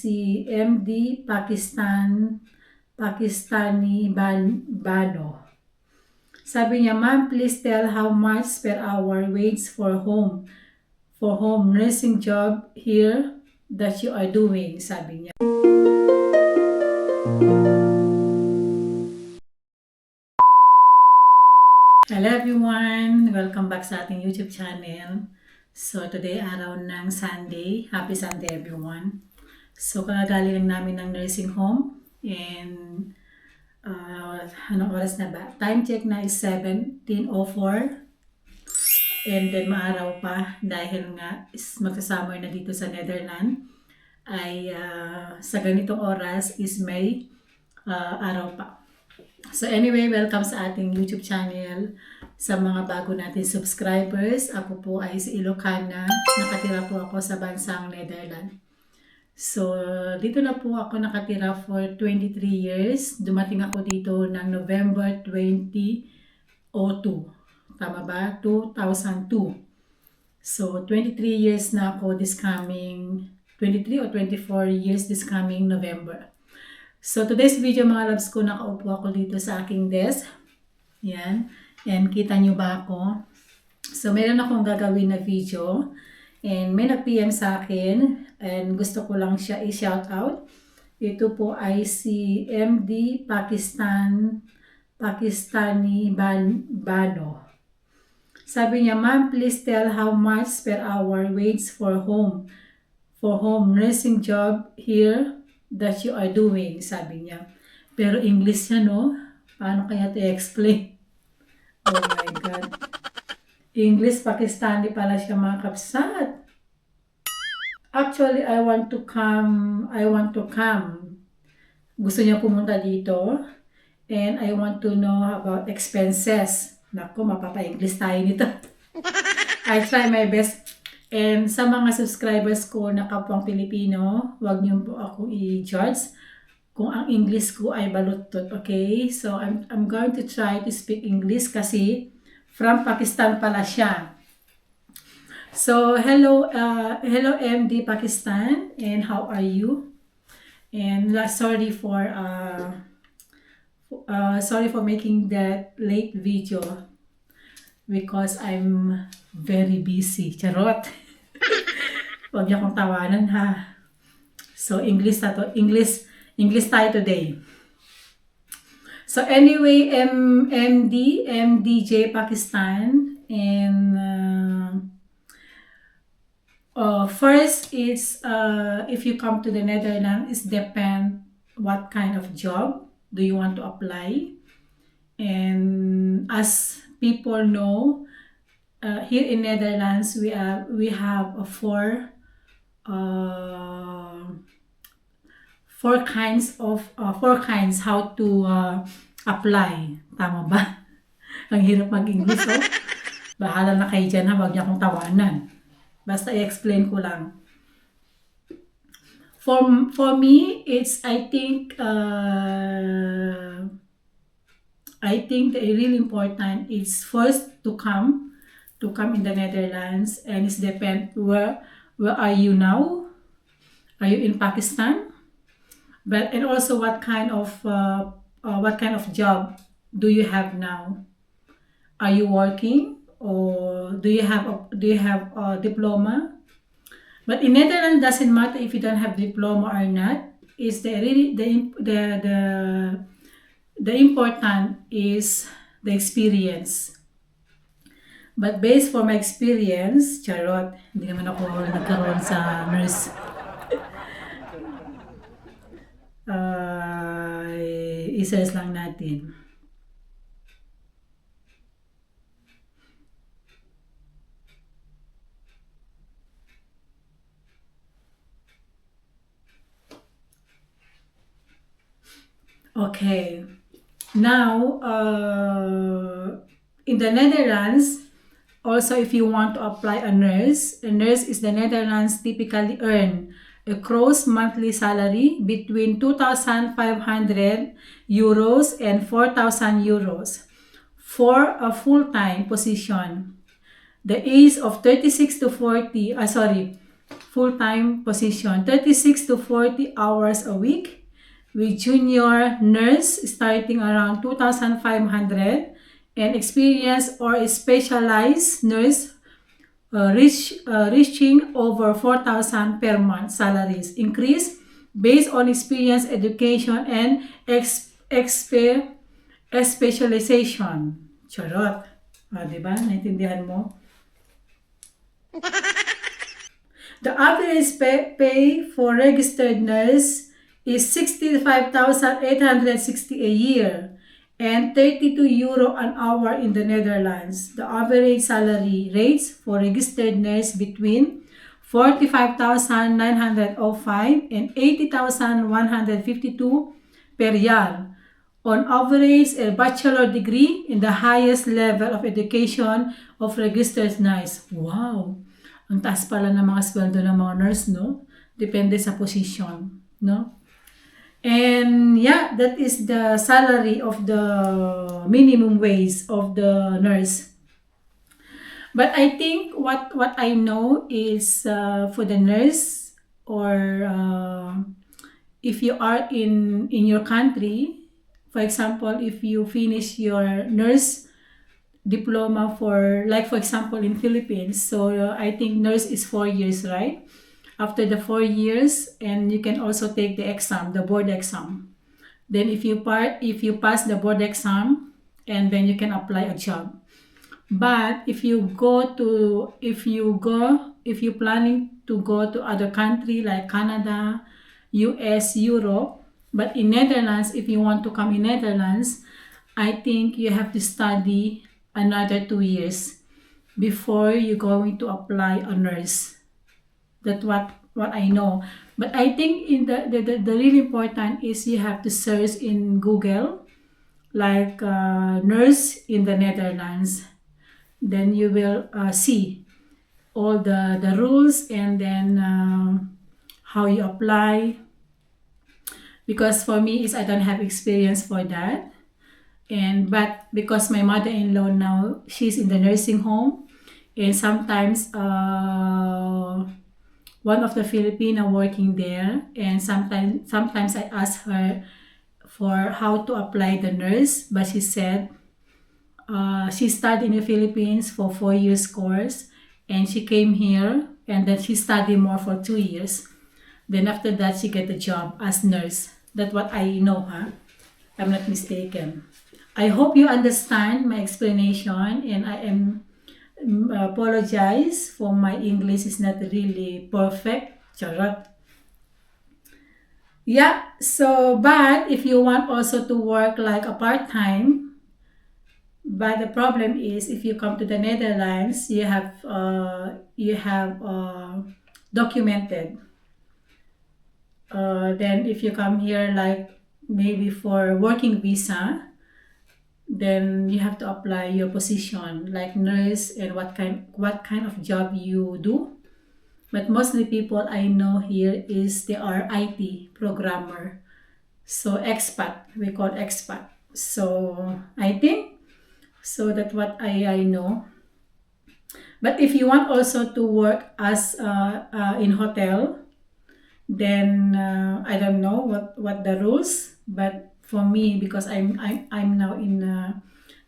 si MD Pakistani Bano. Sabi niya, "Ma'am, please tell how much per hour wage for home nursing job here that you are doing," sabi niya. Hello everyone! Welcome back sa ating YouTube channel. So today araw ng Sunday. Happy Sunday everyone. So kagagaling lang namin ng nursing home and anong oras na ba? Time check na is 17:04 and then maaraw pa dahil nga is magsasummer na dito sa Netherlands ay sa ganitong oras is may araw pa. So anyway, welcome sa ating YouTube channel. Sa mga bago natin subscribers, ako po ay si Ilocana. Nakatira po ako sa bansang Netherlands. So dito na po ako nakatira for 23 years. Dumating ako dito ng November 2002. Tama ba? 2002. So 23 years na ako this coming 23 or 24 years this coming November. So today's video mga loves ko, nakaupo ako dito sa aking desk. Yan. And kita nyo ba ako? So meron akong gagawin na video. And may nag-PM sa akin. And gusto ko lang siya i-shout out. Ito po ay si MD Pakistani Bano. Sabi niya, "Ma'am, please tell how much per hour wage for home nursing job here that you are doing," sabi niya. Pero English siya, no? Paano kaya ito i-explain? Oh my God. English, Pakistani pala siya mga kapsat. Actually, I want to come. Gusto niya pumunta dito. And I want to know about expenses. Naku, mapapa-English tayo nito. I try my best. And sa mga subscribers ko na kapwang Pilipino, huwag niyo po ako i-judge kung ang English ko ay balutot, okay? So, I'm going to try to speak English kasi from Pakistan pala siya. So, hello MD Pakistan, and how are you? And sorry for making that late video because I'm very busy. Charot! Huwag niyo akong tawanan, ha? So, English tayo today. So, anyway, MDJ Pakistan. And first, it's if you come to the Netherlands, it depends what kind of job do you want to apply. And as people know, here in Netherlands, we have four kinds how to apply. Tama ba? Ang hirap mag-English, oh. Bahala na kayo dyan, ha? Huwag niya akong tawanan. Basta i-explain ko lang. For me, it's I think the really important is first to come in the Netherlands, and it depends where are you now? Are you in Pakistan? And also what kind of job do you have now? Are you working, or do you have a diploma? But in Netherlands, doesn't matter if you don't have diploma or not. It's the important is the experience. But based for my experience, charot, hindi naman ako nagkaroon sa nurse. I-search lang natin. Okay. Now, in the Netherlands, also if you want to apply a nurse is the Netherlands typically earn a gross monthly salary between 2,500 euros and 4,000 euros for a full-time position. The age of 36 to 40, full-time position, 36 to 40 hours a week, with junior nurse starting around 2,500 and experienced or specialized nurse reaching over 4,000 per month salaries. Increase based on experience, education, and specialization. Charot. Diba? Naintindihan mo? The average pay for registered nurse is 65,860 a year and 32 euro an hour in the Netherlands. The average salary rates for registered nurse between 45,905 and 80,152 per year. On average, a bachelor degree in the highest level of education of registered nurse. Wow! Ang taas pala ng mga sweldo ng mga nurse, no? Depende sa position, no? And yeah, that is the salary of the minimum wage of the nurse. But I think what I know is for the nurse, or if you are in your country, for example, if you finish your nurse diploma for example in Philippines, so I think nurse is 4 years, right? After the 4 years, and you can also take the exam, the board exam. Then if you pass the board exam, and then you can apply a job. But if you planning to go to other country like Canada, US, Europe, but in Netherlands, if you want to come in Netherlands, I think you have to study another 2 years before you're going to apply a nurse. That's what I know. But I think in the really important is you have to search in Google like nurse in the Netherlands. Then you will see all the rules, and then how you apply. Because for me, I don't have experience for that. But because my mother-in-law now, she's in the nursing home, and sometimes one of the Filipino working there, and sometimes I ask her for how to apply the nurse, but she said she studied in the Philippines for 4 years course, and she came here, and then she studied more for 2 years. Then after that, she get a job as nurse. That's what I know, huh? I'm not mistaken. I hope you understand my explanation, and I apologize for my English is not really perfect. Charot. Yeah, so but if you want also to work like a part-time, but the problem is if you come to the Netherlands, you have documented. Then if you come here like maybe for working visa, then you have to apply your position like nurse and what kind of job you do. But mostly people I know here they are IT programmer, so expat, we call expat. So I think so that's what I know. But if you want also to work as in hotel, then I don't know what the rules, but for me, because I'm now in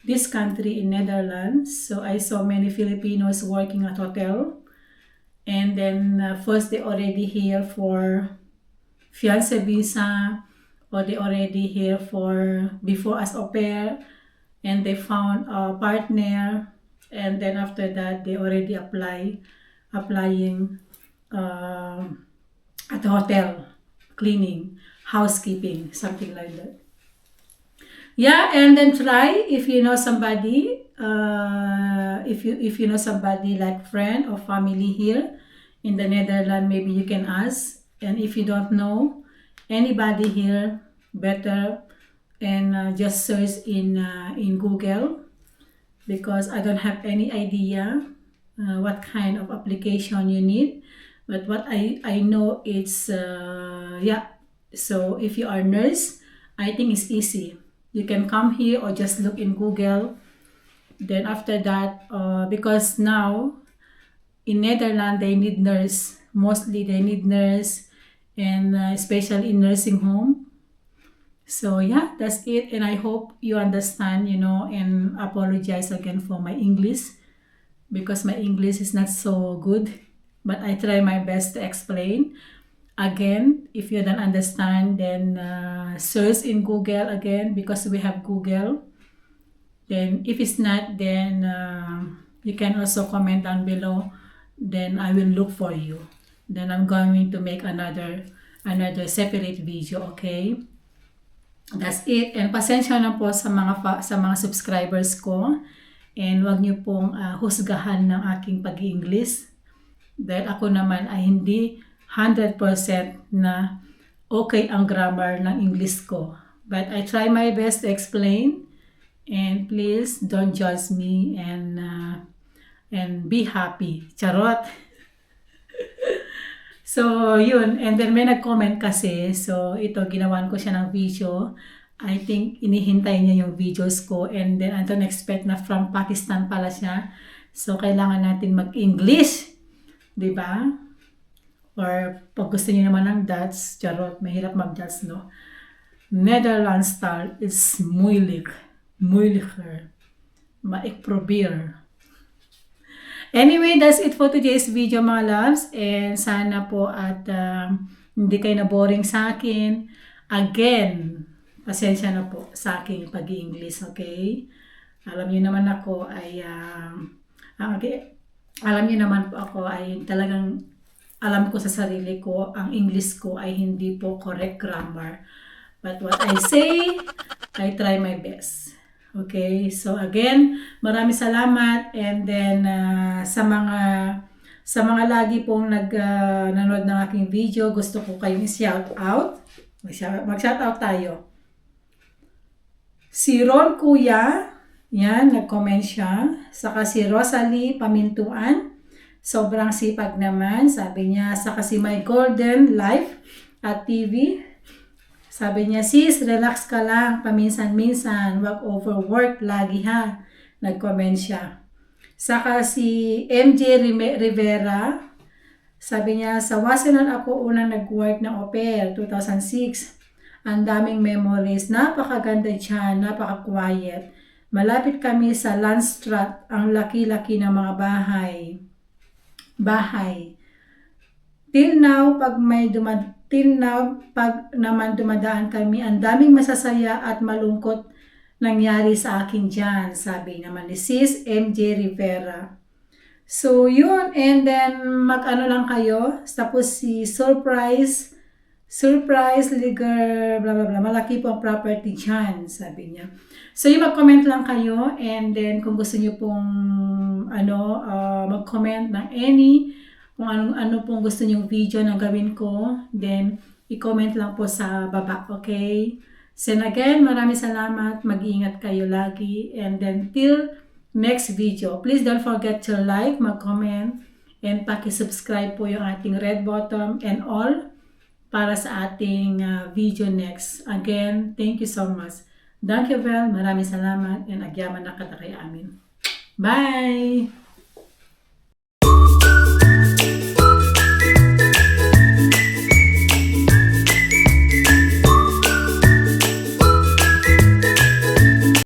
this country in Netherlands, so I saw many Filipinos working at hotel, and then first they already here for fiancé visa, or they already here for before as au pair, and they found a partner, and then after that they already applying at the hotel, cleaning, housekeeping, something like that. Yeah, and then try if you know somebody, if you know somebody like friend or family here in the Netherlands, maybe you can ask. And if you don't know anybody here, better and just search in Google, because I don't have any idea what kind of application you need. But what I know it's yeah. So if you are a nurse, I think it's easy. You can come here or just look in Google. Then after that, because now in Netherlands they need nurse mostly they need nurse and especially in nursing home. So yeah, that's it. And I hope you understand, and apologize again for my English because my English is not so good. But I try my best to explain. Again, if you don't understand, then search in Google again because we have Google. Then if it's not, then you can also comment down below. Then I will look for you. Then I'm going to make another separate video, okay? That's it. And pasensya na po sa mga subscribers ko. And wag niyo pong husgahan ng aking pag-English. Dahil ako naman ay hindi 100% na okay ang grammar ng English ko. But I try my best to explain. And please don't judge me and be happy. Charot. So, yun. And then may nag-comment kasi. So, ito, ginawan ko siya ng video. I think inihintay niya yung videos ko. And then, I don't expect na from Pakistan pala siya. So, kailangan natin mag-English. Diba? Or, pag gusto niyo naman ng Dutch, charot, mahirap mag-Dutch, no? Netherlands style is moeilijk. Moeilijker. Maar ik probeer. Anyway, that's it for today's video, mga loves. And sana po at hindi kayo na-boring sa akin. Again, pasensya na po sa aking pag-i-English, okay? Alam niyo naman ako ay, alam niyo naman po ako ay talagang alam ko sa sarili ko, ang English ko ay hindi po correct grammar. But what I say, I try my best. Okay, so again, maraming salamat and then sa mga lagi pong nanood ng aking video, gusto ko kayong i-shout out. Mag-shout out tayo. Si Ron Kuya, yan, nag-comment siya. Saka si Rosalie Pamintuan, sobrang sipag naman, sabi niya. Saka si My Golden Life at TV. Sabi niya, sis, relax ka lang, paminsan-minsan, wag overwork lagi ha. Nag-comment siya. Saka si MJ Rivera, sabi niya, sa Wasilan ako unang nag-work ng au pair, 2006. Ang daming memories, napakaganda dyan, napaka-quiet. Malapit kami sa Landstraat, ang laki-laki ng mga bahay. Till now, pag naman dumadaan kami, ang daming masasaya at malungkot nangyari sa akin dyan, sabi naman ni Sis MJ Rivera. So, yun, and then mag-ano lang kayo, tapos si Surprise Liger, blah blah blah, malaki po ang property dyan, sabi niya. So, yung mag-comment lang kayo, and then kung gusto niyo pong mag-comment ng kung ano pong gusto niyong video na gawin ko, then i-comment lang po sa baba, okay? So again, maraming salamat, mag-iingat kayo lagi, and then till next video, please don't forget to like, mag-comment, and paki-subscribe po yung ating red button and all para sa ating video next. Again, thank you so much. Thank you, maraming salamat, and agyaman na kada kay amin. Bye!